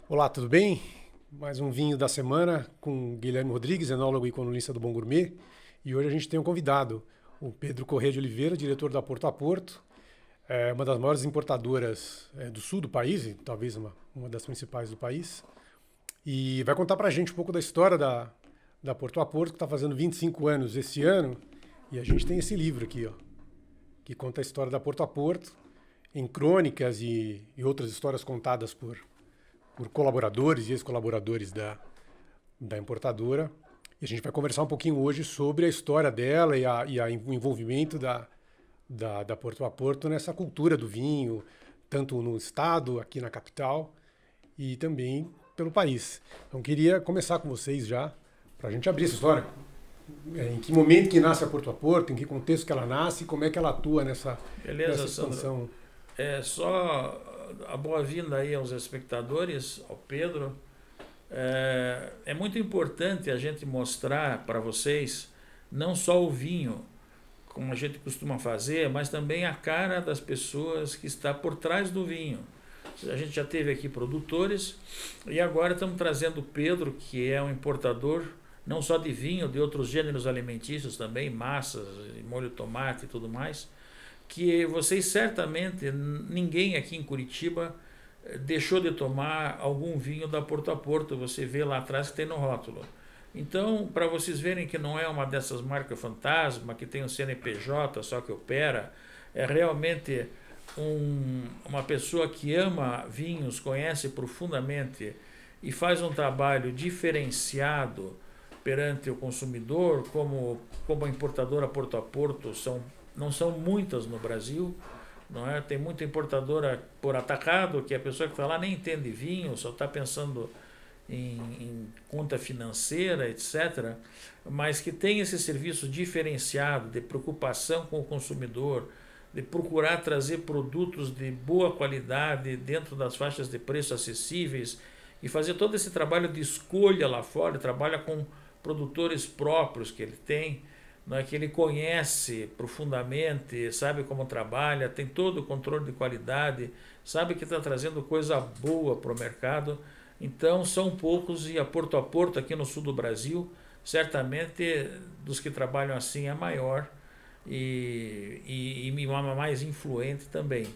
Olá, tudo bem? Mais um vinho da semana com Guilherme Rodrigues, enólogo e colunista do Bom Gourmet. E hoje a gente tem um convidado, o Pedro Corrêa de Oliveira, diretor da Porto a Porto, uma das maiores importadoras do sul do país, e talvez uma das principais do país. E vai contar pra gente um pouco da história da Porto a Porto, que está fazendo 25 anos esse ano. E a gente tem esse livro aqui, ó, que conta a história da Porto a Porto, em crônicas e outras histórias contadas por colaboradores e ex-colaboradores da importadora. E a gente vai conversar um pouquinho hoje sobre a história dela o envolvimento da Porto a Porto nessa cultura do vinho, tanto no estado, aqui na capital, e também pelo país. Então queria começar com vocês já, para a gente abrir essa história. Em que momento que nasce a Porto, em que contexto que ela nasce, como é que ela atua nessa Beleza, Sandro. expansão. É só a boa-vinda aí aos espectadores, ao Pedro. É muito importante a gente mostrar para vocês não só o vinho, como a gente costuma fazer, mas também a cara das pessoas que está por trás do vinho. A gente já teve aqui produtores e agora estamos trazendo o Pedro, que é um importador não só de vinho, de outros gêneros alimentícios também, massas, molho de tomate e tudo mais, que vocês certamente, ninguém aqui em Curitiba deixou de tomar algum vinho da Porto a Porto. Você vê lá atrás que tem no rótulo. Então, para vocês verem que não é uma dessas marcas fantasma, que tem um CNPJ só que opera, é realmente uma pessoa que ama vinhos, conhece profundamente e faz um trabalho diferenciado perante o consumidor, como a importadora Porto a Porto não são muitas no Brasil, não é? Tem muita importadora por atacado, que a pessoa que está lá nem entende vinho, só está pensando em conta financeira, etc., mas que tem esse serviço diferenciado de preocupação com o consumidor, de procurar trazer produtos de boa qualidade dentro das faixas de preço acessíveis e fazer todo esse trabalho de escolha lá fora. Ele trabalha com produtores próprios que ele tem, não é, que ele conhece profundamente, sabe como trabalha, tem todo o controle de qualidade, sabe que está trazendo coisa boa para o mercado. Então são poucos, e a Porto aqui no sul do Brasil, certamente dos que trabalham assim é a maior e a mais influente também.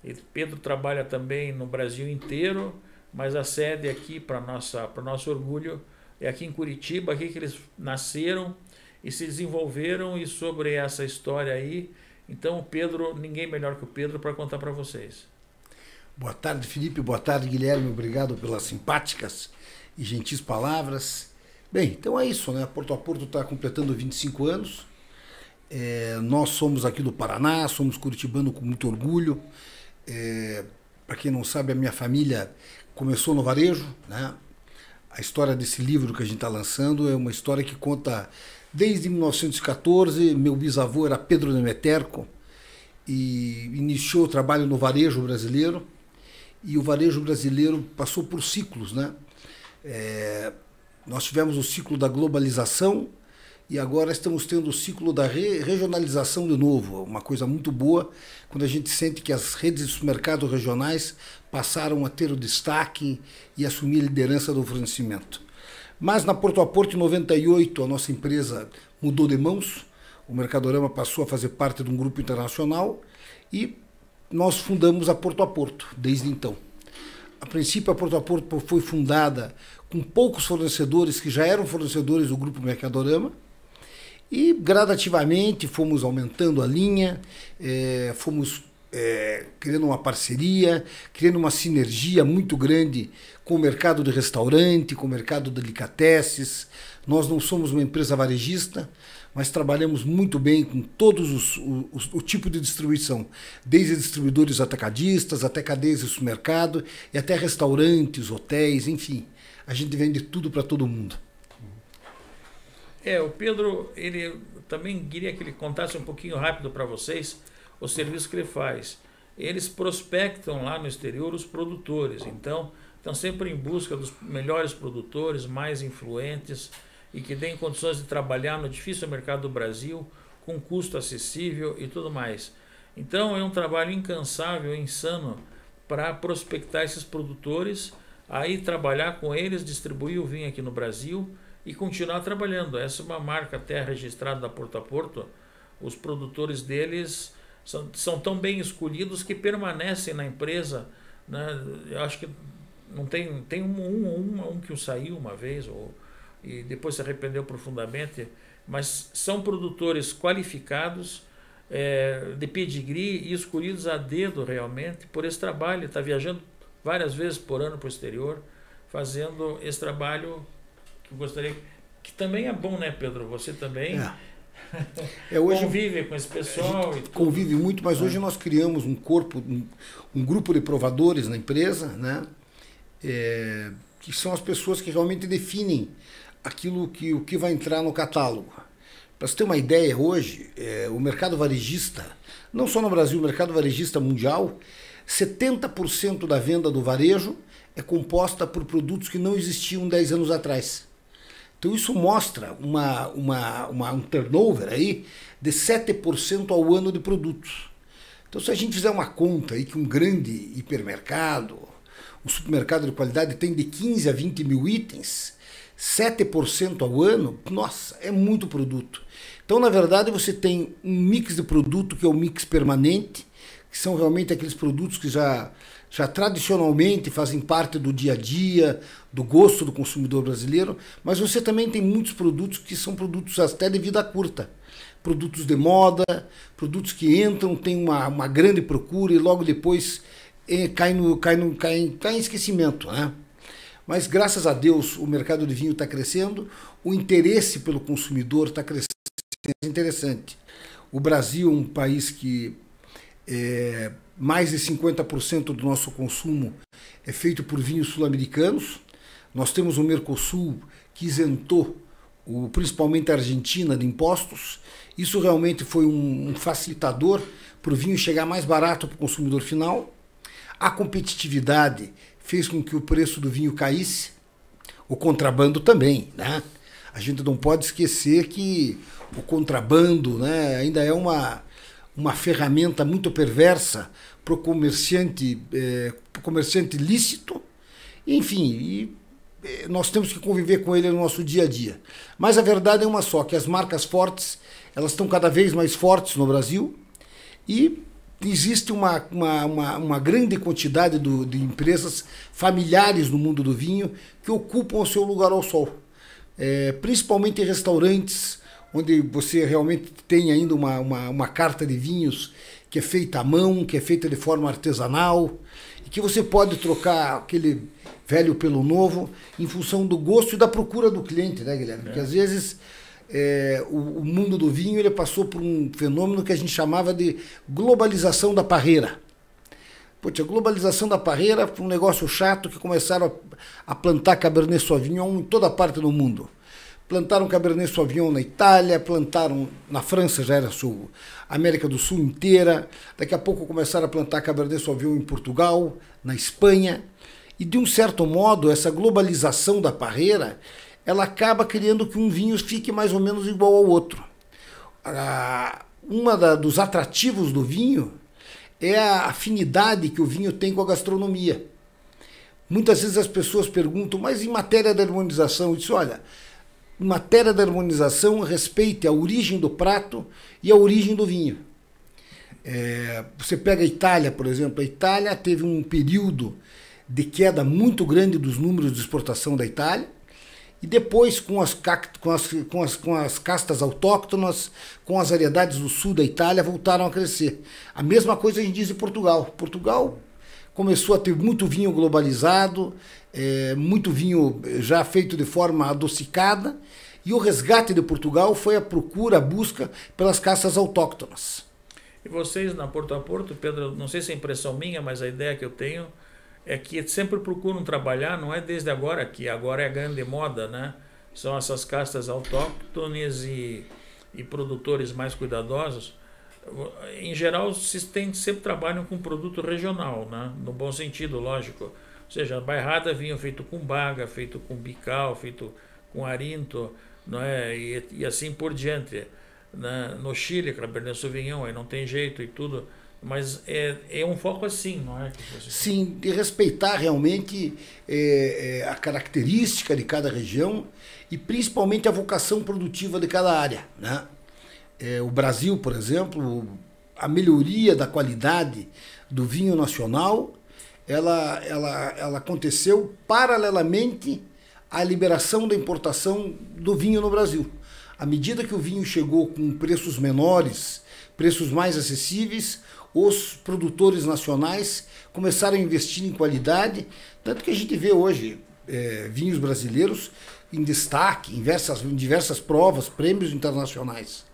E Pedro trabalha também no Brasil inteiro, mas a sede aqui, para o nosso orgulho, é aqui em Curitiba, aqui que eles nasceram e se desenvolveram. E sobre essa história aí, então o Pedro, ninguém melhor que o Pedro para contar para vocês. Boa tarde, Felipe. Boa tarde, Guilherme. Obrigado pelas simpáticas e gentis palavras. Bem, então é isso, né? Porto a Porto está completando 25 anos. Nós somos aqui do Paraná, somos curitibano com muito orgulho. Para quem não sabe, a minha família começou no varejo, né? A história desse livro que a gente está lançando é uma história que conta desde 1914. Meu bisavô era Pedro Nemeterco e iniciou o trabalho no varejo brasileiro. E o varejo brasileiro passou por ciclos, né? Nós tivemos o ciclo da globalização e agora estamos tendo o ciclo da regionalização de novo. Uma coisa muito boa quando a gente sente que as redes de supermercados regionais passaram a ter o destaque e assumir a liderança do fornecimento. Mas na Porto a Porto, em 98, a nossa empresa mudou de mãos. O Mercadorama passou a fazer parte de um grupo internacional e nós fundamos a Porto desde então. A princípio, a Porto foi fundada com poucos fornecedores que já eram fornecedores do grupo Mercadorama e gradativamente fomos aumentando a linha, fomos criando uma parceria, criando uma sinergia muito grande com o mercado de restaurante, com o mercado de delicatessen. Nós não somos uma empresa varejista, mas trabalhamos muito bem com todos o tipo de distribuição, desde distribuidores atacadistas até cadeias de supermercado e até restaurantes, hotéis, enfim. A gente vende tudo para todo mundo. O Pedro, ele também queria que ele contasse um pouquinho rápido para vocês o serviço que ele faz. Eles prospectam lá no exterior os produtores, então estão sempre em busca dos melhores produtores, mais influentes e que deem condições de trabalhar no difícil mercado do Brasil com custo acessível e tudo mais. Então é um trabalho incansável, insano, para prospectar esses produtores aí trabalhar com eles, distribuir o vinho aqui no Brasil e continuar trabalhando. Essa é uma marca até registrada da Porto a Porto. Os produtores deles são tão bem escolhidos que permanecem na empresa, né? Eu acho que não tem um que saiu uma vez e depois se arrependeu profundamente, mas são produtores qualificados, de pedigree e escolhidos a dedo realmente por esse trabalho. Está viajando várias vezes por ano para o exterior, fazendo esse trabalho que eu gostaria, que também é bom, né, Pedro? Você também hoje convive com esse pessoal. Convive muito, mas hoje nós criamos um grupo de provadores na empresa, né? Que são as pessoas que realmente definem o que vai entrar no catálogo. Para você ter uma ideia, hoje, o mercado varejista, não só no Brasil, o mercado varejista mundial, 70% da venda do varejo é composta por produtos que não existiam 10 anos atrás. Então isso mostra um turnover aí de 7% ao ano de produtos. Então se a gente fizer uma conta aí que um grande hipermercado, um supermercado de qualidade tem de 15 a 20 mil itens, 7% ao ano, nossa, é muito produto. Então, na verdade, você tem um mix de produto que é o mix permanente, que são realmente aqueles produtos que já tradicionalmente fazem parte do dia a dia, do gosto do consumidor brasileiro, mas você também tem muitos produtos que são produtos até de vida curta. Produtos de moda, produtos que entram, tem uma grande procura e logo depois cai em esquecimento, né? Mas graças a Deus o mercado de vinho está crescendo, o interesse pelo consumidor está crescendo, é interessante. O Brasil é um país que mais de 50% do nosso consumo é feito por vinhos sul-americanos. Nós temos o Mercosul que isentou principalmente a Argentina de impostos. Isso realmente foi um facilitador para o vinho chegar mais barato para o consumidor final. A competitividade fez com que o preço do vinho caísse, o contrabando também, né? A gente não pode esquecer que o contrabando, né, ainda é uma ferramenta muito perversa para o comerciante lícito. Enfim, nós temos que conviver com ele no nosso dia a dia. Mas a verdade é uma só, que as marcas fortes, elas estão cada vez mais fortes no Brasil e existe uma grande quantidade de empresas familiares no mundo do vinho que ocupam o seu lugar ao sol. Principalmente em restaurantes, onde você realmente tem ainda uma carta de vinhos que é feita à mão, que é feita de forma artesanal, e que você pode trocar aquele velho pelo novo em função do gosto e da procura do cliente, né, Guilherme? Porque às vezes o mundo do vinho ele passou por um fenômeno que a gente chamava de globalização da parreira. A globalização da parreira foi um negócio chato que começaram a plantar Cabernet Sauvignon em toda parte do mundo. Plantaram Cabernet Sauvignon na Itália, plantaram na França, já era América do Sul inteira. Daqui a pouco começaram a plantar Cabernet Sauvignon em Portugal, na Espanha. E de um certo modo, essa globalização da parreira, ela acaba criando que um vinho fique mais ou menos igual ao outro. Dos atrativos do vinho é a afinidade que o vinho tem com a gastronomia. Muitas vezes as pessoas perguntam, mas em matéria da harmonização? Eu disse, olha, em matéria da harmonização, respeite a origem do prato e a origem do vinho. Você pega a Itália, por exemplo. A Itália teve um período de queda muito grande dos números de exportação da Itália, e depois, com as castas autóctonas, com as variedades do sul da Itália, voltaram a crescer. A mesma coisa a gente diz de Portugal. Portugal começou a ter muito vinho globalizado, muito vinho já feito de forma adocicada, e o resgate de Portugal foi a procura, a busca pelas castas autóctonas. E vocês na Porto a Porto, Pedro, não sei se é impressão minha, mas a ideia que eu tenho é que sempre procuram trabalhar, não é desde agora, que agora é a grande moda, né? São essas castas autóctones e produtores mais cuidadosos. Em geral, sempre trabalham com produto regional, né? No bom sentido, lógico. Ou seja, a bairrada vinho feito com baga, feito com bical, feito com arinto, não é? E assim por diante. No Chile, Cabernet Sauvignon, aí não tem jeito e tudo. Mas é um foco assim, não é? Sim, de respeitar realmente a característica de cada região e principalmente a vocação produtiva de cada área, né? O Brasil, por exemplo, a melhoria da qualidade do vinho nacional, ela aconteceu paralelamente à liberação da importação do vinho no Brasil. À medida que o vinho chegou com preços menores, preços mais acessíveis, os produtores nacionais começaram a investir em qualidade, tanto que a gente vê hoje vinhos brasileiros em destaque, em diversas provas, prêmios internacionais.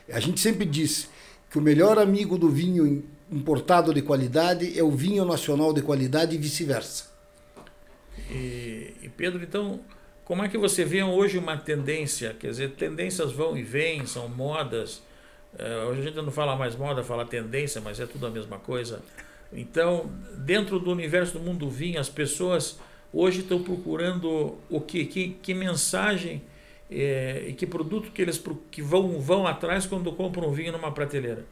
A gente sempre diz que o melhor amigo do vinho importado de qualidade é o vinho nacional de qualidade e vice-versa. E Pedro, então, como é que você vê hoje uma tendência? Quer dizer, tendências vão e vêm, são modas. Hoje a gente não fala mais moda, fala tendência, mas é tudo a mesma coisa. Então, dentro do universo do mundo do vinho, as pessoas hoje estão procurando o quê? Que mensagem e que produto que vão atrás quando compram um vinho numa prateleira?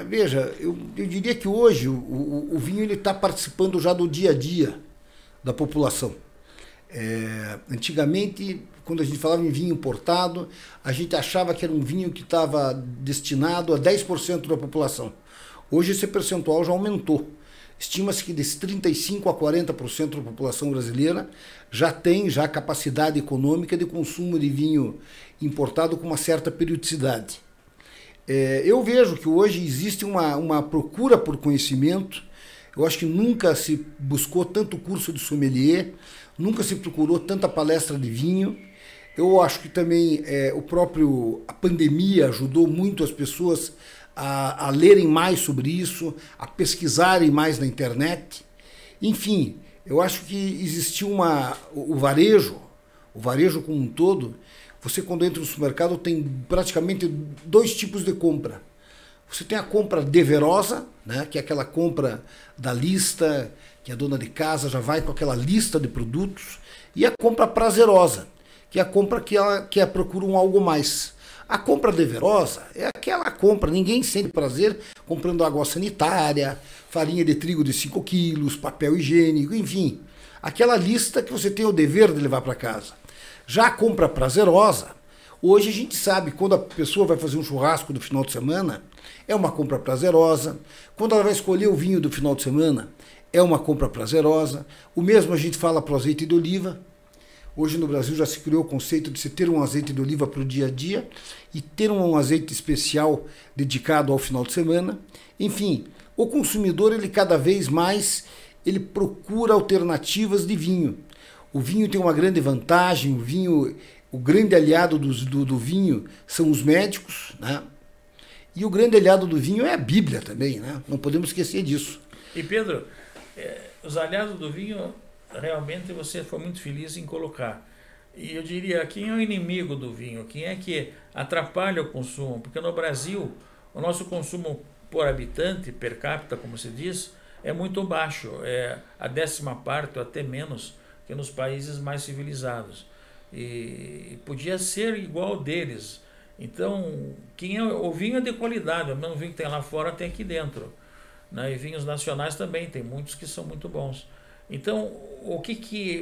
Veja, eu diria que hoje o vinho está participando já do dia a dia da população. Antigamente, quando a gente falava em vinho importado, a gente achava que era um vinho que estava destinado a 10% da população. Hoje esse percentual já aumentou. Estima-se que de 35% a 40% da população brasileira já tem capacidade econômica de consumo de vinho importado com uma certa periodicidade. Eu vejo que hoje existe uma procura por conhecimento. Eu acho que nunca se buscou tanto curso de sommelier, nunca se procurou tanta palestra de vinho. Eu acho que também a pandemia ajudou muito as pessoas a lerem mais sobre isso, a pesquisarem mais na internet. Enfim, eu acho que existiu o varejo como um todo. Você, quando entra no supermercado, tem praticamente dois tipos de compra. Você tem a compra deverosa, né, que é aquela compra da lista, que a dona de casa já vai com aquela lista de produtos, e a compra prazerosa, que é a compra que ela procura algo mais. A compra deverosa é aquela compra, ninguém sente prazer comprando água sanitária, farinha de trigo de 5 quilos, papel higiênico, enfim. Aquela lista que você tem o dever de levar para casa. Já a compra prazerosa, hoje a gente sabe, quando a pessoa vai fazer um churrasco do final de semana, é uma compra prazerosa. Quando ela vai escolher o vinho do final de semana, é uma compra prazerosa. O mesmo a gente fala para o azeite de oliva. Hoje no Brasil já se criou o conceito de se ter um azeite de oliva para o dia a dia e ter um azeite especial dedicado ao final de semana. Enfim, o consumidor, ele cada vez mais ele procura alternativas de vinho. O vinho tem uma grande vantagem, o grande aliado do vinho são os médicos, né? E o grande aliado do vinho é a Bíblia também, né? Não podemos esquecer disso. E Pedro, os aliados do vinho, realmente você foi muito feliz em colocar. E eu diria, quem é o inimigo do vinho? Quem é que atrapalha o consumo? Porque no Brasil, o nosso consumo por habitante, per capita, como se diz, é muito baixo. É a 10ª parte ou até menos que nos países mais civilizados. E podia ser igual deles. Então, o vinho é de qualidade, o mesmo vinho que tem lá fora tem aqui dentro, né? E vinhos nacionais também, tem muitos que são muito bons. Então,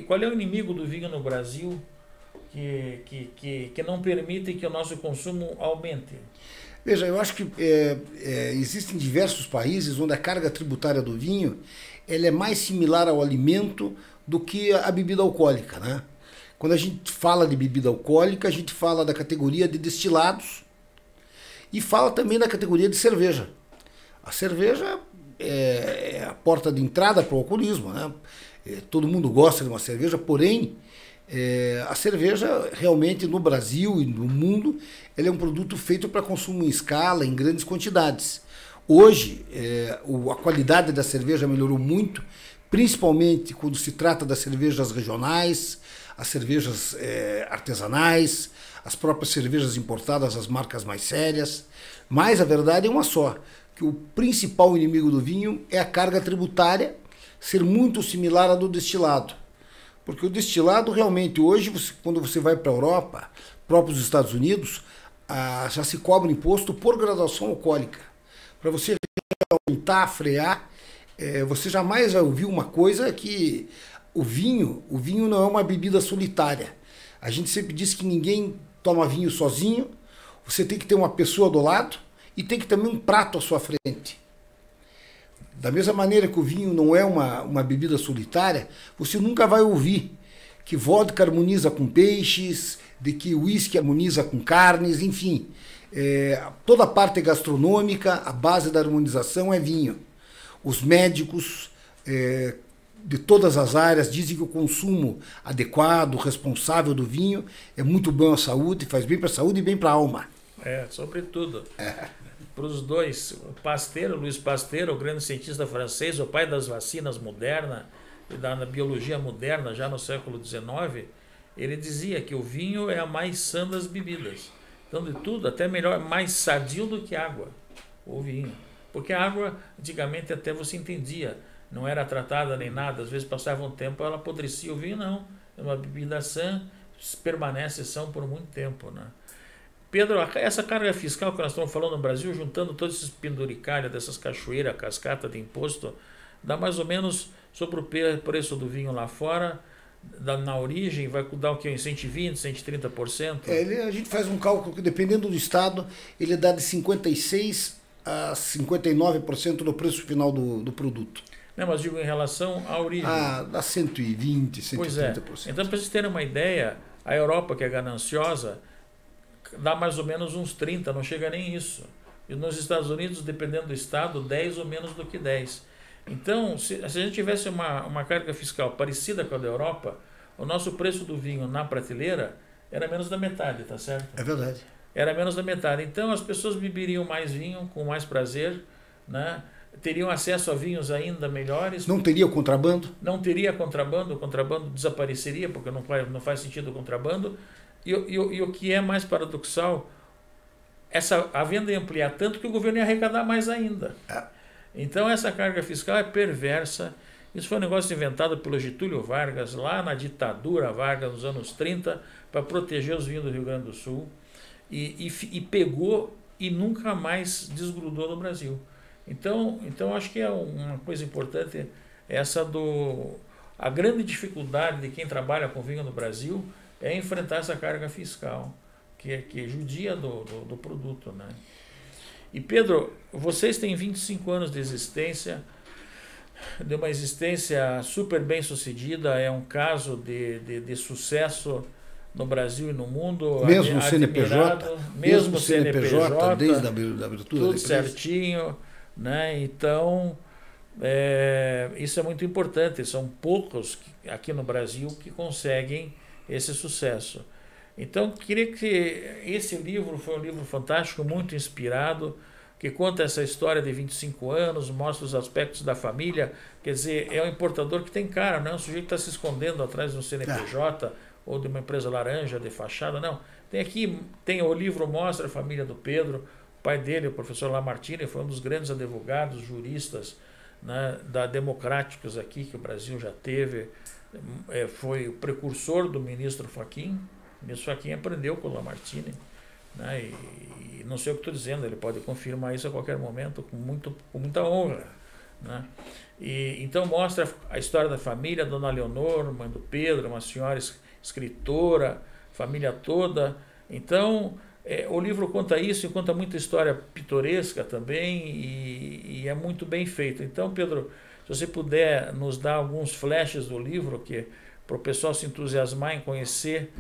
qual é o inimigo do vinho no Brasil que não permite que o nosso consumo aumente? Veja, eu acho que existem diversos países onde a carga tributária do vinho ela é mais similar ao alimento do que a bebida alcoólica, né? Quando a gente fala de bebida alcoólica, a gente fala da categoria de destilados e fala também da categoria de cerveja. A cerveja é a porta de entrada para o alcoolismo, né? Todo mundo gosta de uma cerveja, porém, a cerveja realmente no Brasil e no mundo ela é um produto feito para consumo em escala, em grandes quantidades. Hoje, a qualidade da cerveja melhorou muito, principalmente quando se trata das cervejas regionais, as cervejas artesanais, as próprias cervejas importadas, as marcas mais sérias. Mas a verdade é uma só, que o principal inimigo do vinho é a carga tributária ser muito similar à do destilado. Porque o destilado realmente hoje, quando você vai para a Europa, próprios Estados Unidos, já se cobra imposto por graduação alcoólica. Para você apontar, frear. Você jamais vai ouvir uma coisa que o vinho não é uma bebida solitária. A gente sempre diz que ninguém toma vinho sozinho, você tem que ter uma pessoa do lado e tem que ter também um prato à sua frente. Da mesma maneira que o vinho não é uma bebida solitária, você nunca vai ouvir que vodka harmoniza com peixes, de que o uísque harmoniza com carnes, enfim. Toda a parte gastronômica, a base da harmonização é vinho. Os médicos de todas as áreas dizem que o consumo adequado, responsável do vinho é muito bom à saúde, faz bem para a saúde e bem para a alma. Sobretudo. Para os dois. O Pasteur, Louis Pasteur, o grande cientista francês, o pai das vacinas modernas e da biologia moderna, já no século XIX, ele dizia que o vinho é a mais sã das bebidas. Então, de tudo, até melhor, mais sadio do que água, o vinho. Porque a água, antigamente, até você entendia, não era tratada nem nada, às vezes passava um tempo, ela apodrecia. O vinho não, é uma bebida sã, permanece sã por muito tempo, né? Pedro, essa carga fiscal que nós estamos falando no Brasil, juntando todos esses penduricalhos dessas cachoeiras, cascata de imposto, dá mais ou menos sobre o preço do vinho lá fora, na origem, vai dar o que? 120%, 130%? A gente faz um cálculo que, dependendo do estado, ele dá de 56% a 59% do preço final do produto. Não, mas digo em relação à origem. Dá 120%, 130%. Pois é. Então, para vocês terem uma ideia, a Europa, que é gananciosa, dá mais ou menos uns 30%, não chega nem isso. E nos Estados Unidos, dependendo do estado, 10 ou menos do que 10%. Então, se a gente tivesse uma carga fiscal parecida com a da Europa, o nosso preço do vinho na prateleira era menos da metade, tá certo? É verdade. Era menos da metade. Então, as pessoas beberiam mais vinho com mais prazer, né? Teriam acesso a vinhos ainda melhores. Não teria contrabando? Não teria contrabando, o contrabando desapareceria, porque não faz sentido o contrabando. E o que é mais paradoxal, a venda ia ampliar tanto que o governo ia arrecadar mais ainda. Então essa carga fiscal é perversa. Isso foi um negócio inventado pelo Getúlio Vargas, lá na ditadura Vargas, nos anos 30, para proteger os vinhos do Rio Grande do Sul. E pegou e nunca mais desgrudou no Brasil. Então acho que é uma coisa importante essa a grande dificuldade de quem trabalha com vinho no Brasil é enfrentar essa carga fiscal, que judia do produto, né? E Pedro, vocês têm 25 anos de existência, de uma existência super bem sucedida, é um caso de sucesso no Brasil e no mundo. Mesmo o CNPJ, mesmo CNPJ, desde a abertura tudo certinho, né? Então, isso é muito importante, são poucos aqui no Brasil que conseguem esse sucesso. Então, queria que esse livro foi um livro fantástico, muito inspirado, que conta essa história de 25 anos, mostra os aspectos da família. Quer dizer, é um importador que tem cara, não é um sujeito que está se escondendo atrás de um CNPJ ou de uma empresa laranja de fachada, não. O livro mostra a família do Pedro, o pai dele, o professor Lamartine, foi um dos grandes advogados, juristas, né, Democráticos aqui, que o Brasil já teve, foi o precursor do ministro Fachin. O ministro Fachin aprendeu com o Lamartine, né, e não sei o que estou dizendo, ele pode confirmar isso a qualquer momento com muita honra, né? Então mostra a história da família, Dona Leonor, mãe do Pedro, uma senhora escritora, família toda. Então o livro conta isso e conta muita história pitoresca também e é muito bem feito. Então, Pedro, se você puder nos dar alguns flashes do livro para o pessoal se entusiasmar em conhecer,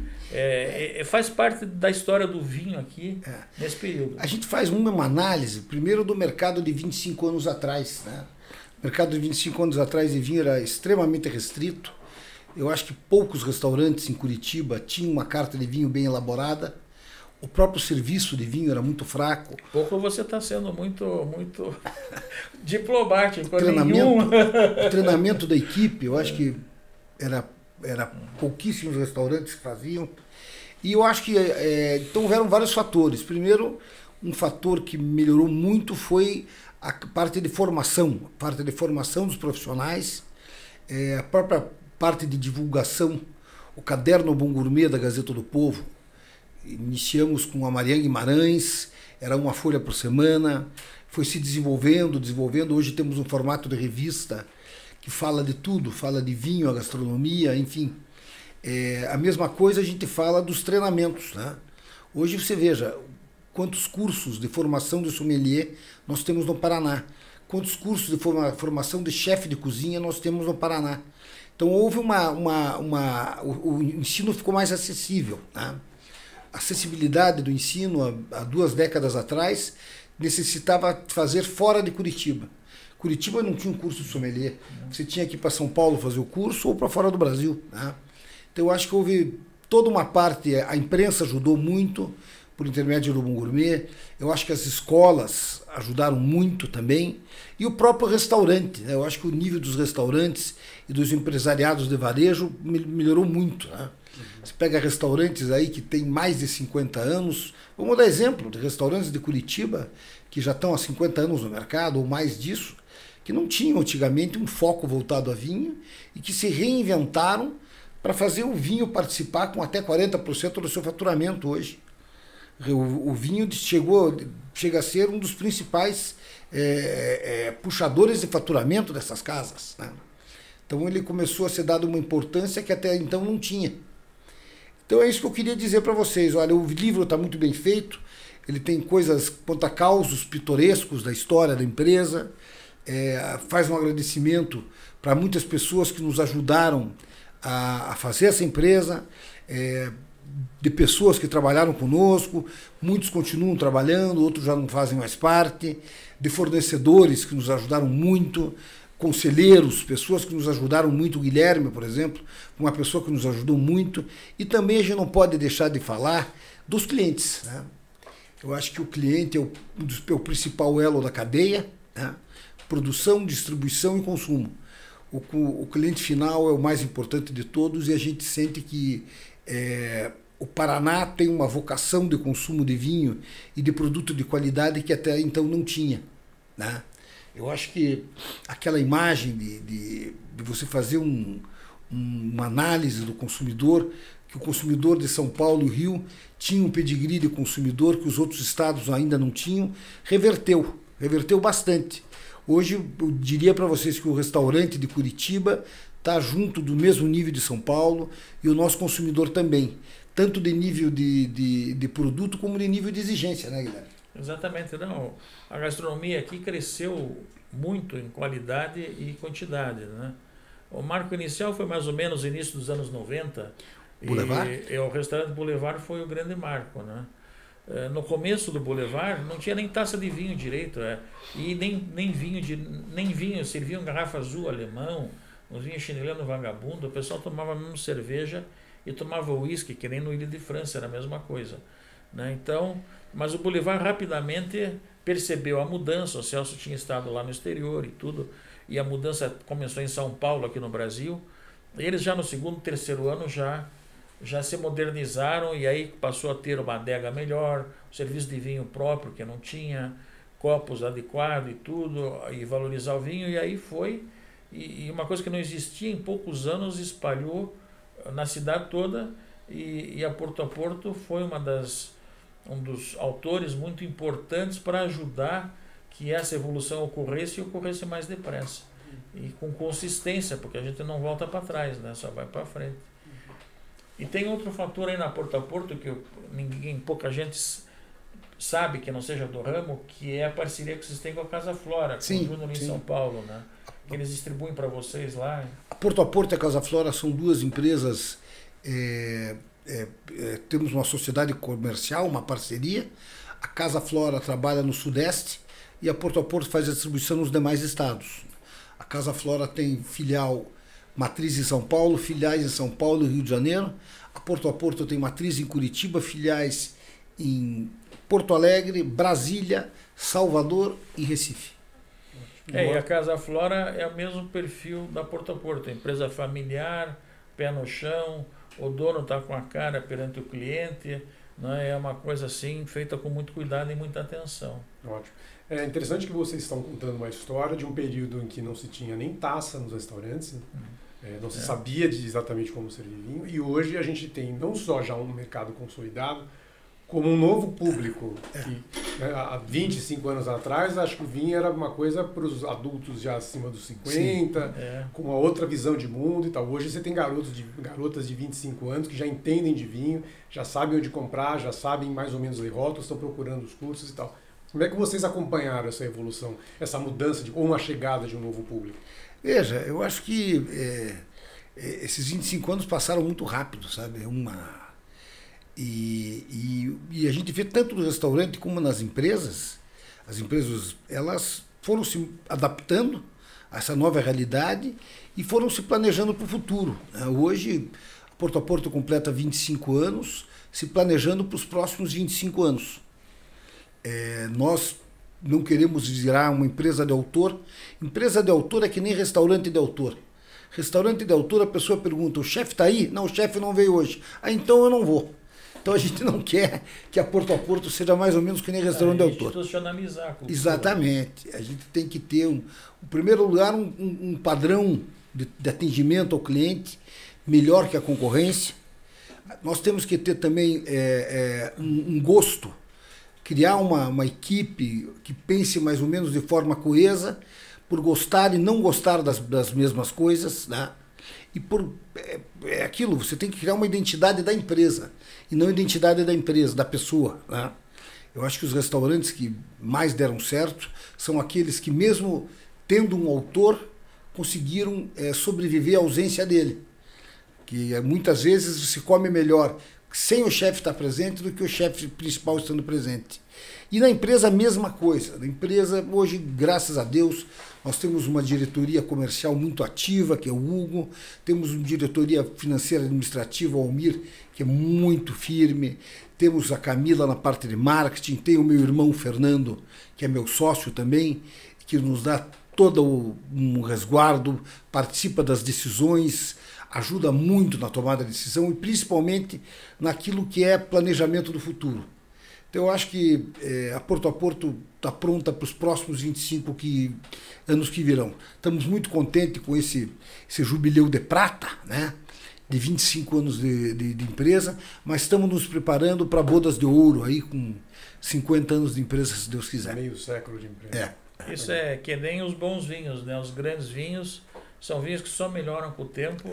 faz parte da história do vinho aqui nesse período. A gente faz uma análise, primeiro, do mercado de 25 anos atrás, né? O mercado de 25 anos atrás de vinho era extremamente restrito. Eu acho que poucos restaurantes em Curitiba tinham uma carta de vinho bem elaborada. O próprio serviço de vinho era muito fraco. Pouco você está sendo muito diplomático. O treinamento da equipe, eu acho que era pouquíssimos restaurantes que faziam. E eu acho que então houveram vários fatores. Primeiro, um fator que melhorou muito foi a parte de formação dos profissionais, a própria parte de divulgação, o caderno Bom Gourmet da Gazeta do Povo. Iniciamos com a Mariana Guimarães, era uma folha por semana, foi se desenvolvendo. Hoje temos um formato de revista que fala de tudo, fala de vinho, a gastronomia, enfim. A mesma coisa a gente fala dos treinamentos, né? Hoje você veja quantos cursos de formação de sommelier nós temos no Paraná, quantos cursos de formação de chefe de cozinha nós temos no Paraná. Então houve o ensino ficou mais acessível, né? A acessibilidade do ensino há 2 décadas atrás necessitava fazer fora de Curitiba. Curitiba não tinha um curso de sommelier. Você tinha que ir para São Paulo fazer o curso ou para fora do Brasil, né? Então eu acho que houve toda uma parte, a imprensa ajudou muito por intermédio do Bom Gourmet. Eu acho que as escolas ajudaram muito também. E o próprio restaurante, né? Eu acho que o nível dos restaurantes e dos empresariados de varejo melhorou muito, né? Você pega restaurantes aí que tem mais de 50 anos. Vamos dar exemplo de restaurantes de Curitiba que já estão há 50 anos no mercado ou mais disso, que não tinham antigamente um foco voltado a vinho e que se reinventaram para fazer o vinho participar com até 40% do seu faturamento hoje. O vinho chega a ser um dos principais puxadores de faturamento dessas casas, né? Então ele começou a ser dado uma importância que até então não tinha. Então é isso que eu queria dizer para vocês. Olha, o livro está muito bem feito, ele tem coisas, ponta-causos pitorescos da história da empresa, faz um agradecimento para muitas pessoas que nos ajudaram a fazer essa empresa, de pessoas que trabalharam conosco, muitos continuam trabalhando, outros já não fazem mais parte, de fornecedores que nos ajudaram muito, conselheiros, pessoas que nos ajudaram muito, o Guilherme, por exemplo, uma pessoa que nos ajudou muito, e também a gente não pode deixar de falar dos clientes, né? Eu acho que o cliente é o principal elo da cadeia, né? Produção, distribuição e consumo. O cliente final é o mais importante de todos e a gente sente que o Paraná tem uma vocação de consumo de vinho e de produto de qualidade que até então não tinha, né? Eu acho que aquela imagem de você fazer uma análise do consumidor, que o consumidor de São Paulo e Rio tinha um pedigree de consumidor que os outros estados ainda não tinham, reverteu bastante. Hoje eu diria para vocês que o restaurante de Curitiba está junto do mesmo nível de São Paulo e o nosso consumidor também, tanto de nível de produto como de nível de exigência, né, Guilherme? Exatamente, não. A gastronomia aqui cresceu muito em qualidade e quantidade, né? O marco inicial foi mais ou menos no início dos anos 90. Boulevard? E o restaurante Boulevard foi o grande marco, né? No começo do Boulevard não tinha nem taça de vinho direito, e nem vinho, serviam garrafa azul alemão, uns vinhos chinelano vagabundo, o pessoal tomava mesmo cerveja e tomava uísque, que nem no Ilha de França, era a mesma coisa, né? Então, mas o Boulevard rapidamente percebeu a mudança, o Celso tinha estado lá no exterior e tudo, e a mudança começou em São Paulo, aqui no Brasil. Eles já no segundo, terceiro ano já se modernizaram e aí passou a ter uma adega melhor, serviço de vinho próprio que não tinha, copos adequados e tudo, e valorizar o vinho, e aí foi, e uma coisa que não existia em poucos anos espalhou na cidade toda, e a Porto foi um dos autores muito importantes para ajudar que essa evolução ocorresse e ocorresse mais depressa e com consistência, porque a gente não volta para trás, né? Só vai para frente. E tem outro fator aí na Porto que pouca gente sabe que não seja do ramo, que é a parceria que vocês têm com a Casa Flora, com o Júnior em São Paulo, né? Que eles distribuem para vocês lá. A Porto e a Casa Flora são duas empresas. Temos uma sociedade comercial, uma parceria. A Casa Flora trabalha no Sudeste e a Porto faz a distribuição nos demais estados. A Casa Flora tem filial matriz em São Paulo, filiais em São Paulo e Rio de Janeiro. A Porto tem matriz em Curitiba, filiais em Porto Alegre, Brasília, Salvador e Recife. E a Casa Flora é o mesmo perfil da Porto, empresa familiar, pé no chão, o dono está com a cara perante o cliente, né? É uma coisa assim, feita com muito cuidado e muita atenção. Ótimo. É interessante que vocês estão contando uma história de um período em que não se tinha nem taça nos restaurantes, não se sabia exatamente como servir vinho, e hoje a gente tem não só já um mercado consolidado, como um novo público. Que, né, há 25 anos atrás, acho que o vinho era uma coisa para os adultos já acima dos 50, com uma outra visão de mundo e tal. Hoje você tem garotas de 25 anos que já entendem de vinho, já sabem onde comprar, já sabem mais ou menos ler rótulos, estão procurando os cursos e tal. Como é que vocês acompanharam essa evolução, essa mudança ou uma chegada de um novo público? Veja, eu acho que esses 25 anos passaram muito rápido, sabe? E a gente vê tanto no restaurante como nas empresas. As empresas, elas foram se adaptando a essa nova realidade e foram se planejando para o futuro, né? Hoje, a Porto a Porto completa 25 anos, se planejando para os próximos 25 anos. Nós não queremos virar uma empresa de autor. Empresa de autor é que nem restaurante de autor. Restaurante de autor, a pessoa pergunta, o chefe está aí? Não, o chefe não veio hoje. Ah, então eu não vou. Então a gente não quer que a Porto seja mais ou menos que nem restaurante de autor. Institucionalizar a cultura. Exatamente. A gente tem que ter, em primeiro lugar, um padrão de atendimento ao cliente melhor que a concorrência. Nós temos que ter também um gosto, criar uma equipe que pense mais ou menos de forma coesa, por gostar e não gostar das mesmas coisas, né? E aquilo, você tem que criar uma identidade da empresa, e não a identidade da empresa, da pessoa, né? Eu acho que os restaurantes que mais deram certo são aqueles que, mesmo tendo um autor, conseguiram sobreviver à ausência dele. Que muitas vezes se come melhor sem o chefe estar presente do que o chefe principal estando presente. E na empresa a mesma coisa. Na empresa, hoje, graças a Deus, nós temos uma diretoria comercial muito ativa, que é o Hugo, temos uma diretoria financeira administrativa, o Almir, que é muito firme, temos a Camila na parte de marketing, tem o meu irmão Fernando, que é meu sócio também, que nos dá todo um resguardo, participa das decisões, ajuda muito na tomada de decisão e principalmente naquilo que é planejamento do futuro. Então eu acho que a Porto está pronta para os próximos 25 anos que virão. Estamos muito contentes com esse jubileu de prata, né? De 25 anos de empresa, mas estamos nos preparando para bodas de ouro aí com 50 anos de empresa, se Deus quiser. Meio século de empresa. Isso é que nem os bons vinhos, né? Os grandes vinhos são vinhos que só melhoram com o tempo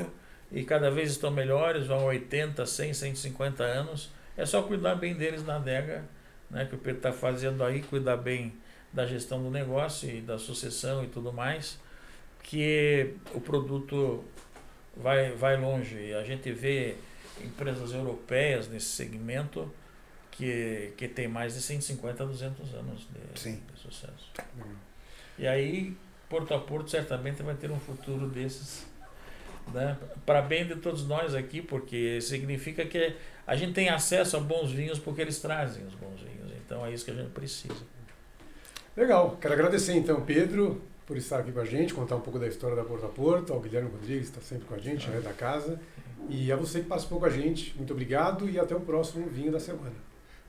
e cada vez estão melhores, vão 80, 100, 150 anos. É só cuidar bem deles na adega, né, que o Pedro está fazendo aí, cuidar bem da gestão do negócio e da sucessão e tudo mais, que o produto vai longe. E a gente vê empresas europeias nesse segmento que tem mais de 150, 200 anos de sucesso. E aí, Porto a Porto certamente vai ter um futuro desses, né, para bem de todos nós aqui, porque significa que a gente tem acesso a bons vinhos porque eles trazem os bons vinhos. Então é isso que a gente precisa. Legal. Quero agradecer então, Pedro, por estar aqui com a gente, contar um pouco da história da Porto a Porto, ao Guilherme Rodrigues, que está sempre com a gente, né, da casa, e a você que participou com a gente. Muito obrigado e até o próximo Vinho da Semana.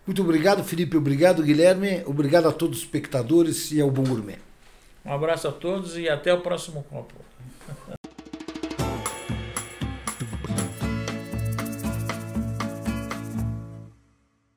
Muito obrigado, Felipe. Obrigado, Guilherme. Obrigado a todos os espectadores e ao Bom Gourmet. Um abraço a todos e até o próximo copo.